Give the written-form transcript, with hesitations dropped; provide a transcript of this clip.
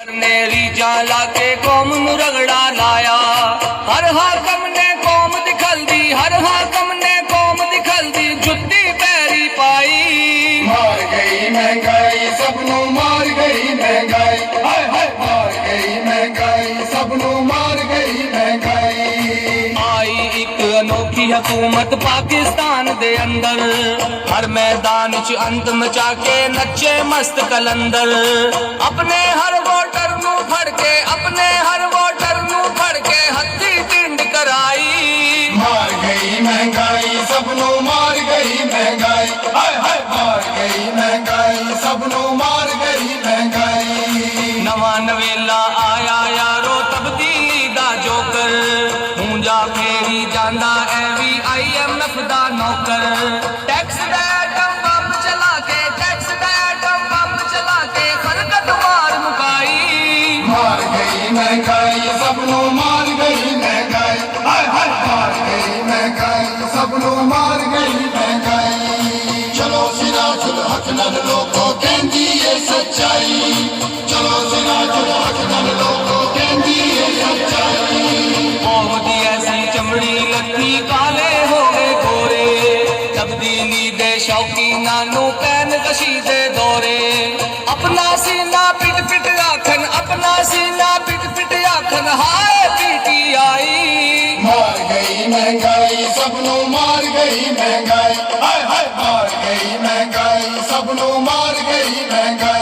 ने रीजा लाके कौम नू रगड़ा लाया। हर हाकम ने कौम दिखल दी, हर हाकम ने कौम दिखल दी, जुत्ती पैरी पाई। मार गई महंगाई सबनू मार गई महंगाई, हाय हाय मार गई महंगाई सबनू मार गई महंगाई। आई एक अनोखी हुकूमत पाकिस्तान दे अंदर, हर मैदान च अंत मचा के नचे मस्त कलंदर। अपने हर वोटर नू फड़ के, अपने हर वोटर नू फड़ के हथी टिंड कराई। मार गई महंगाई सबनू मार गई महंगाई, हाय हाय मार गई महंगाई सबनू मार गई महंगाई। नवा नवेला आया यारो तब्दीली दा जोकर, मूंजा फेरी जांदा IMF दा नौकर। टैक्स दा एटम बम चला के, टैक्स दा एटम बम चला के खरकत मार मुकाई। मार गई महंगाई सबनू मार गई महंगाई, हाय हाय मार गई महंगाई सबनू मार गई महंगाई। चलो सिराजुल हक नाल लोगों कहंदी है सच्चाई, चलो सिराजुल हक नाल लोगों कहंदी है सच्चाई। कौम दी ऐसी चमड़ी लत्ती काले हो गए गोरे, तब्दीली दे शौकीना नू पैन कशी दे दौरे। अपना सीना पिट पिट आखन, अपना सीना पिट पिट आखन, हाय PTI। मार गई महंगाई सबनू मार गई महंगाई, हाय हाय मार गई महंगाई सबनू मार गई महंगाई।